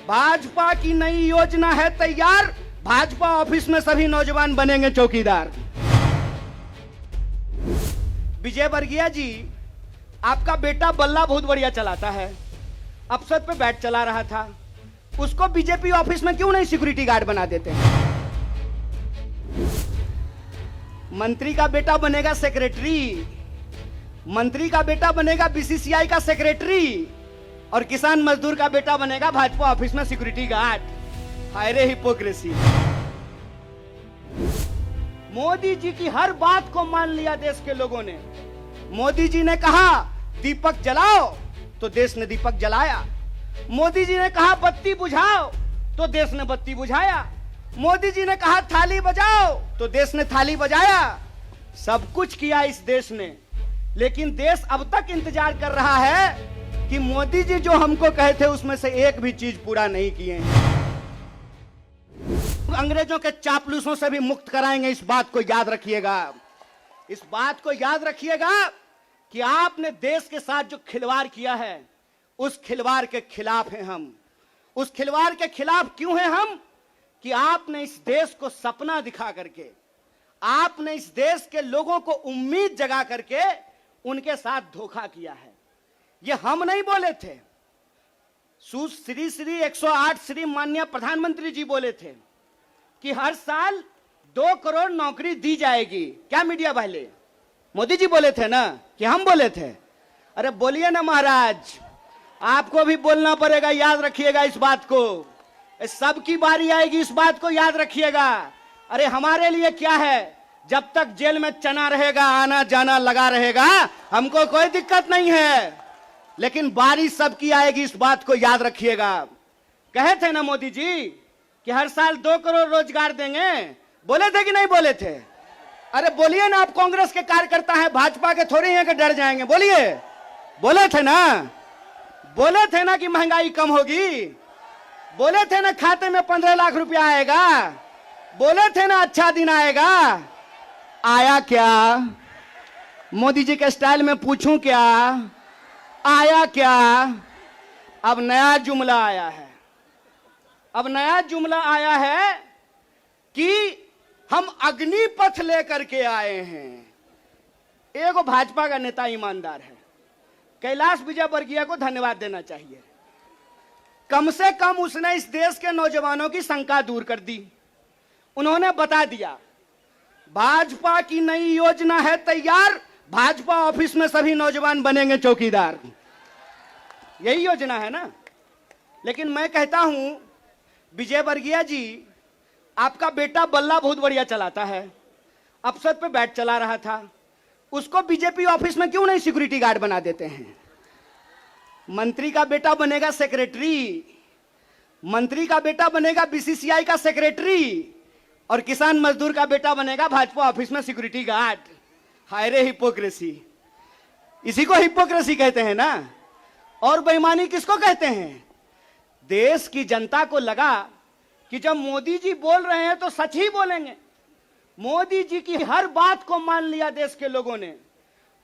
भाजपा की नई योजना है तैयार, भाजपा ऑफिस में सभी नौजवान बनेंगे चौकीदार। विजय वर्गीय जी, आपका बेटा बल्ला बहुत बढ़िया चलाता है, अफसर पे बैट चला रहा था, उसको बीजेपी ऑफिस में क्यों नहीं सिक्योरिटी गार्ड बना देते हैं? मंत्री का बेटा बनेगा सेक्रेटरी, मंत्री का बेटा बनेगा बीसीसीआई का सेक्रेटरी, और किसान मजदूर का बेटा बनेगा भाजपा ऑफिस में सिक्योरिटी गार्ड। हाय रे हिपोक्रेसी। मोदी जी की हर बात को मान लिया देश के लोगों ने। मोदी जी ने कहा दीपक जलाओ तो देश ने दीपक जलाया, मोदी जी ने कहा बत्ती बुझाओ तो देश ने बत्ती बुझाया, मोदी जी ने कहा थाली बजाओ तो देश ने थाली बजाया। सब कुछ किया इस देश ने, लेकिन देश अब तक इंतजार कर रहा है कि मोदी जी जो हमको कहे थे उसमें से एक भी चीज पूरा नहीं किए हैं। अंग्रेजों के चापलूसों से भी मुक्त कराएंगे, इस बात को याद रखिएगा। इस बात को याद रखिएगा कि आपने देश के साथ जो खिलवाड़ किया है उस खिलवाड़ के खिलाफ हैं हम। उस खिलवाड़ के खिलाफ क्यों हैं हम? कि आपने इस देश को सपना दिखा करके, आपने इस देश के लोगों को उम्मीद जगा करके उनके साथ धोखा किया है। ये हम नहीं बोले थे, श्री श्री 108 श्री माननीय प्रधानमंत्री जी बोले थे कि हर साल 2 करोड़ नौकरी दी जाएगी। क्या मीडिया वाले? मोदी जी बोले थे ना कि हम बोले थे? अरे बोलिए ना महाराज, आपको भी बोलना पड़ेगा, याद रखिएगा इस बात को। सबकी बारी आएगी, इस बात को याद रखिएगा। अरे हमारे लिए क्या है, जब तक जेल में चना रहेगा, आना जाना लगा रहेगा, हमको कोई दिक्कत नहीं है, लेकिन बारी सबकी आएगी, इस बात को याद रखिएगा। कहे थे ना मोदी जी कि हर साल 2 करोड़ रोजगार देंगे, बोले थे कि नहीं बोले थे? अरे बोलिए ना, आप कांग्रेस के कार्यकर्ता हैं, भाजपा के थोड़े हैं कि डर जाएंगे, बोलिए। बोले थे ना, बोले थे ना कि महंगाई कम होगी, बोले थे ना खाते में 15 लाख रुपया आएगा, बोले थे ना अच्छा दिन आएगा। आया क्या? मोदी जी के स्टाइल में पूछूं क्या, आया क्या? अब नया जुमला आया है, अब नया जुमला आया है कि हम अग्निपथ लेकर के आए हैं। एगो भाजपा का नेता ईमानदार है, कैलाश विजयवर्गीय को धन्यवाद देना चाहिए। कम से कम उसने इस देश के नौजवानों की शंका दूर कर दी। उन्होंने बता दिया भाजपा की नई योजना है तैयार, भाजपा ऑफिस में सभी नौजवान बनेंगे चौकीदार। यही योजना है ना। लेकिन मैं कहता हूं विजय वर्गीय जी, आपका बेटा बल्ला बहुत बढ़िया चलाता है, अफसर पे बैट चला रहा था, उसको बीजेपी ऑफिस में क्यों नहीं सिक्योरिटी गार्ड बना देते हैं? मंत्री का बेटा बनेगा सेक्रेटरी, मंत्री का बेटा बनेगा बीसीसीआई का सेक्रेटरी, और किसान मजदूर का बेटा बनेगा भाजपा ऑफिस में सिक्योरिटी गार्ड। हाय रे हिपोक्रेसी। इसी को हिपोक्रेसी कहते हैं ना। और बेईमानी किसको कहते हैं? देश की जनता को लगा कि जब मोदी जी बोल रहे हैं तो सच ही बोलेंगे। मोदी जी की हर बात को मान लिया देश के लोगों ने।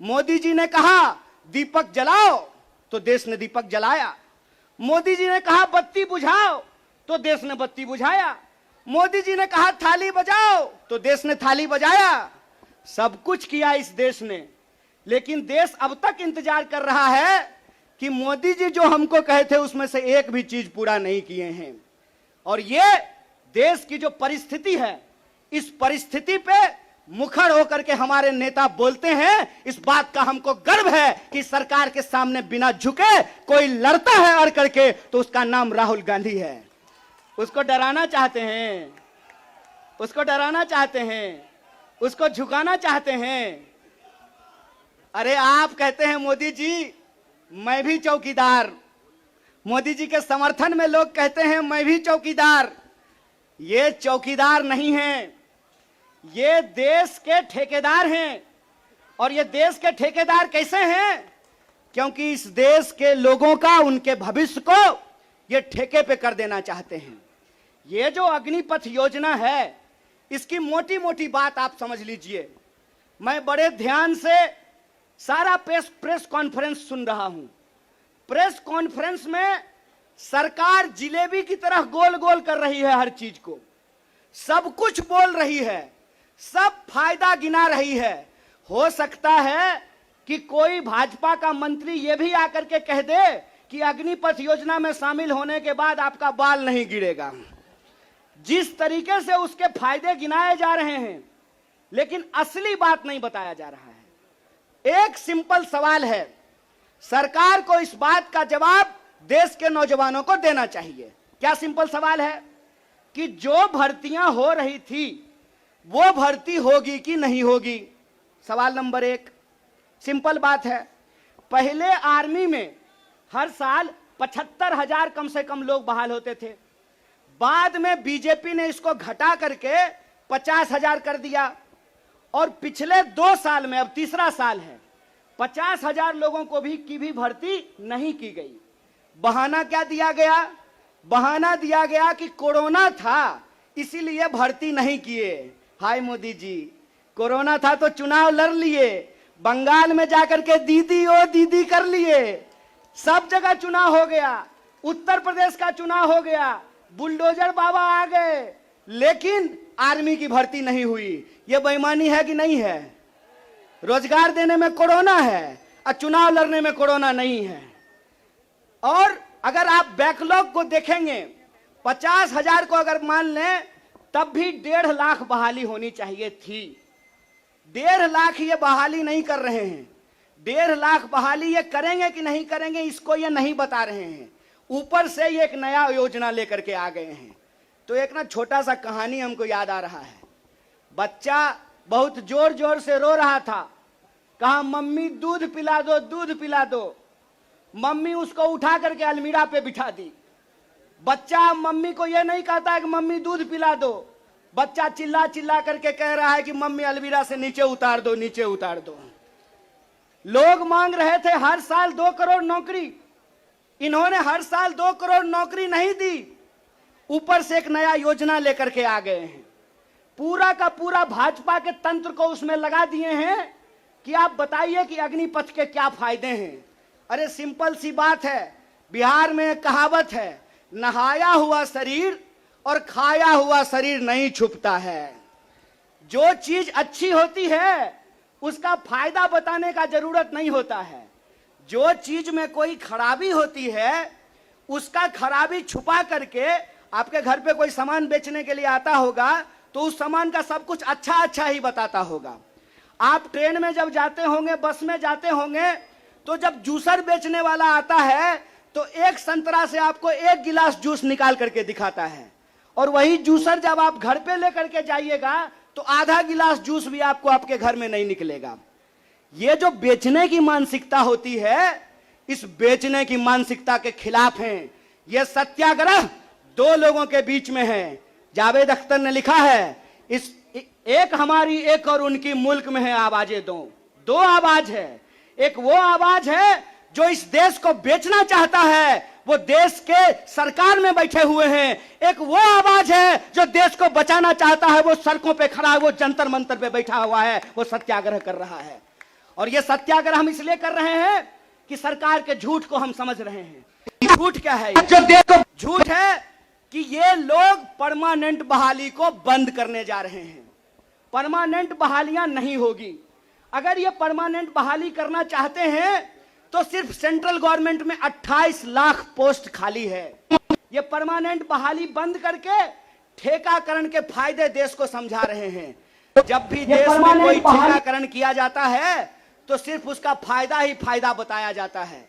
मोदी जी ने कहा दीपक जलाओ तो देश ने दीपक जलाया, मोदी जी ने कहा बत्ती बुझाओ तो देश ने बत्ती बुझाया, मोदी जी ने कहा थाली बजाओ तो देश ने थाली बजाया। सब कुछ किया इस देश ने, लेकिन देश अब तक इंतजार कर रहा है कि मोदी जी जो हमको कहे थे उसमें से एक भी चीज पूरा नहीं किए हैं। और ये देश की जो परिस्थिति है, इस परिस्थिति पे मुखर होकर के हमारे नेता बोलते हैं। इस बात का हमको गर्व है कि सरकार के सामने बिना झुके कोई लड़ता है अड़ करके, तो उसका नाम राहुल गांधी है। उसको डराना चाहते हैं, उसको डराना चाहते हैं, उसको झुकाना चाहते हैं। अरे आप कहते हैं मोदी जी मैं भी चौकीदार, मोदी जी के समर्थन में लोग कहते हैं मैं भी चौकीदार। ये चौकीदार नहीं है, ये देश के ठेकेदार हैं। और ये देश के ठेकेदार कैसे हैं? क्योंकि इस देश के लोगों का, उनके भविष्य को ये ठेके पे कर देना चाहते हैं। ये जो अग्निपथ योजना है, इसकी मोटी मोटी बात आप समझ लीजिए। मैं बड़े ध्यान से सारा प्रेस कॉन्फ्रेंस सुन रहा हूं। प्रेस कॉन्फ्रेंस में सरकार जिलेबी की तरह गोल गोल कर रही है हर चीज को, सब कुछ बोल रही है, सब फायदा गिना रही है। हो सकता है कि कोई भाजपा का मंत्री यह भी आकर के कह दे कि अग्निपथ योजना में शामिल होने के बाद आपका बाल नहीं गिरेगा। जिस तरीके से उसके फायदे गिनाए जा रहे हैं, लेकिन असली बात नहीं बताया जा रहा है। एक सिंपल सवाल है, सरकार को इस बात का जवाब देश के नौजवानों को देना चाहिए। क्या सिंपल सवाल है कि जो भर्तियां हो रही थी वो भर्ती होगी कि नहीं होगी? सवाल नंबर एक, सिंपल बात है। पहले आर्मी में हर साल 75,000 कम से कम लोग बहाल होते थे। बाद में बीजेपी ने इसको घटा करके 50,000 कर दिया और पिछले 2 साल में, अब तीसरा साल है, 50,000 लोगों को भी भर्ती नहीं की गई। बहाना क्या दिया गया? बहाना दिया गया कि कोरोना था इसीलिए भर्ती नहीं किए। हाय मोदी जी, कोरोना था तो चुनाव लड़ लिए, बंगाल में जाकर के दीदी ओ दीदी कर लिए, सब जगह चुनाव हो गया, उत्तर प्रदेश का चुनाव हो गया, बुलडोजर बाबा आ गए, लेकिन आर्मी की भर्ती नहीं हुई। यह बेईमानी है कि नहीं है? रोजगार देने में कोरोना है और चुनाव लड़ने में कोरोना नहीं है। और अगर आप बैकलॉग को देखेंगे, 50,000 को अगर मान लें तब भी 1.5 लाख बहाली होनी चाहिए थी। 1.5 लाख ये बहाली नहीं कर रहे हैं। 1.5 लाख बहाली ये करेंगे कि नहीं करेंगे इसको ये नहीं बता रहे हैं। ऊपर से ये एक नया योजना लेकर के आ गए हैं। तो एक ना छोटा सा कहानी हमको याद आ रहा है। बच्चा बहुत जोर जोर से रो रहा था, कहा मम्मी दूध पिला दो, दूध पिला दो। मम्मी उसको उठा करके अलमीरा पे बिठा दी। बच्चा मम्मी को यह नहीं कहता है कि मम्मी दूध पिला दो, बच्चा चिल्ला चिल्ला करके कह रहा है कि मम्मी अलमीरा से नीचे उतार दो, नीचे उतार दो। लोग मांग रहे थे हर साल 2 करोड़ नौकरी, इन्होंने हर साल 2 करोड़ नौकरी नहीं दी, ऊपर से एक नया योजना लेकर के आ गए हैं। पूरा का पूरा भाजपा के तंत्र को उसमें लगा दिए हैं कि आप बताइए कि अग्निपथ के क्या फायदे हैं। अरे सिंपल सी बात है, बिहार में कहावत है, नहाया हुआ शरीर और खाया हुआ शरीर नहीं छुपता है। जो चीज अच्छी होती है उसका फायदा बताने का जरूरत नहीं होता है। जो चीज में कोई खराबी होती है उसका खराबी छुपा करके, आपके घर पे कोई सामान बेचने के लिए आता होगा तो उस सामान का सब कुछ अच्छा अच्छा ही बताता होगा। आप ट्रेन में जब जाते होंगे, बस में जाते होंगे, तो जब जूसर बेचने वाला आता है तो एक संतरा से आपको 1 गिलास जूस निकाल करके दिखाता है, और वही जूसर जब आप घर पे लेकर के जाइएगा तो आधा गिलास जूस भी आपको आपके घर में नहीं निकलेगा। ये जो बेचने की मानसिकता होती है, इस बेचने की मानसिकता के खिलाफ हैं। ये सत्याग्रह 2 लोगों के बीच में है। जावेद अख्तर ने लिखा है, इस एक हमारी एक और उनकी मुल्क में है आवाजें दो आवाज है। एक वो आवाज है जो इस देश को बेचना चाहता है, वो देश के सरकार में बैठे हुए हैं। एक वो आवाज है जो देश को बचाना चाहता है, वो सड़कों पे खड़ा है, वो जंतर मंतर पे बैठा हुआ है, वो सत्याग्रह कर रहा है। और ये सत्याग्रह हम इसलिए कर रहे हैं कि सरकार के झूठ को हम समझ रहे हैं। झूठ क्या है? झूठ है कि ये लोग परमानेंट बहाली को बंद करने जा रहे हैं। परमानेंट बहालियां नहीं होगी। अगर ये परमानेंट बहाली करना चाहते हैं तो सिर्फ सेंट्रल गवर्नमेंट में 28 लाख पोस्ट खाली है। ये परमानेंट बहाली बंद करके ठेकाकरण के फायदे देश को समझा रहे हैं। जब भी देश में कोई ठेकाकरण किया जाता है तो सिर्फ उसका फायदा ही फायदा बताया जाता है।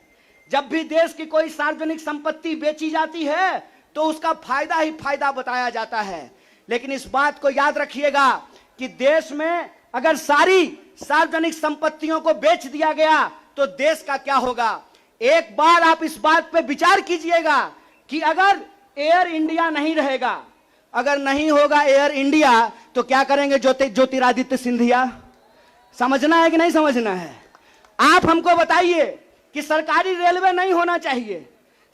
जब भी देश की कोई सार्वजनिक संपत्ति बेची जाती है तो उसका फायदा ही फायदा बताया जाता है। लेकिन इस बात को याद रखिएगा कि देश में अगर सारी सार्वजनिक संपत्तियों को बेच दिया गया तो देश का क्या होगा। एक बार आप इस बात पे विचार कीजिएगा कि अगर एयर इंडिया नहीं रहेगा, अगर नहीं होगा एयर इंडिया, तो क्या करेंगे ज्योतिरादित्य सिंधिया? समझना है कि नहीं समझना है? आप हमको बताइए कि सरकारी रेलवे नहीं होना चाहिए,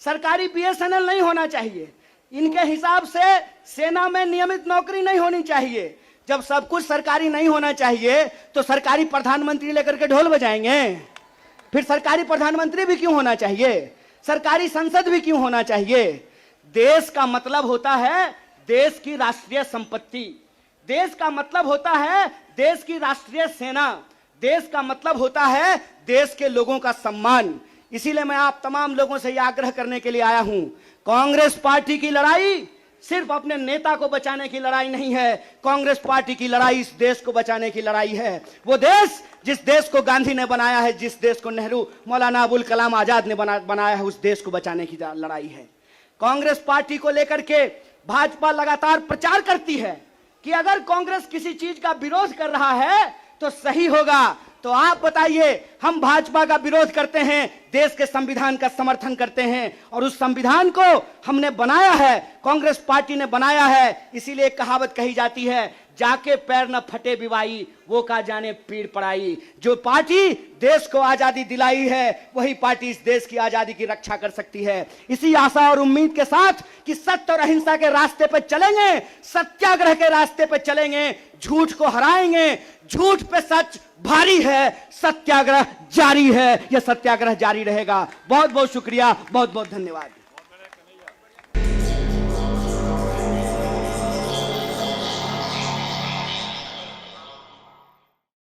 सरकारी बीएसएनएल नहीं होना चाहिए, इनके हिसाब से सेना में नियमित नौकरी नहीं होनी चाहिए। जब सब कुछ सरकारी नहीं होना चाहिए तो सरकारी प्रधानमंत्री लेकर के ढोल बजाएंगे? फिर सरकारी प्रधानमंत्री भी क्यों होना चाहिए? सरकारी संसद भी क्यों होना चाहिए? देश का मतलब होता है देश की राष्ट्रीय संपत्ति, देश का मतलब होता है देश की राष्ट्रीय सेना, देश का मतलब होता है देश के लोगों का सम्मान। इसीलिए मैं आप तमाम लोगों से यह आग्रह करने के लिए आया हूं, कांग्रेस पार्टी की लड़ाई सिर्फ अपने नेता को बचाने की लड़ाई नहीं है, कांग्रेस पार्टी की लड़ाई इस देश को बचाने की लड़ाई है। वो देश जिस देश को गांधी ने बनाया है, जिस देश को नेहरू, मौलाना अबुल कलाम आजाद ने बनाया है, उस देश को बचाने की लड़ाई है। कांग्रेस पार्टी को लेकर के भाजपा लगातार प्रचार करती है कि अगर कांग्रेस किसी चीज का विरोध कर रहा है तो सही होगा। तो आप बताइए, हम भाजपा का विरोध करते हैं, देश के संविधान का समर्थन करते हैं, और उस संविधान को हमने बनाया है, कांग्रेस पार्टी ने बनाया है। इसीलिए एक कहावत कही जाती है, जाके पैर न फटे विवाई, वो का जाने पीड़ पड़ाई। जो पार्टी देश को आजादी दिलाई है, वही पार्टी इस देश की आजादी की रक्षा कर सकती है। इसी आशा और उम्मीद के साथ कि सत्य और अहिंसा के रास्ते पर चलेंगे, सत्याग्रह के रास्ते पर चलेंगे, झूठ को हराएंगे। झूठ पे सच भारी है, सत्याग्रह जारी है, यह सत्याग्रह जारी रहेगा। बहुत बहुत शुक्रिया, बहुत बहुत धन्यवाद।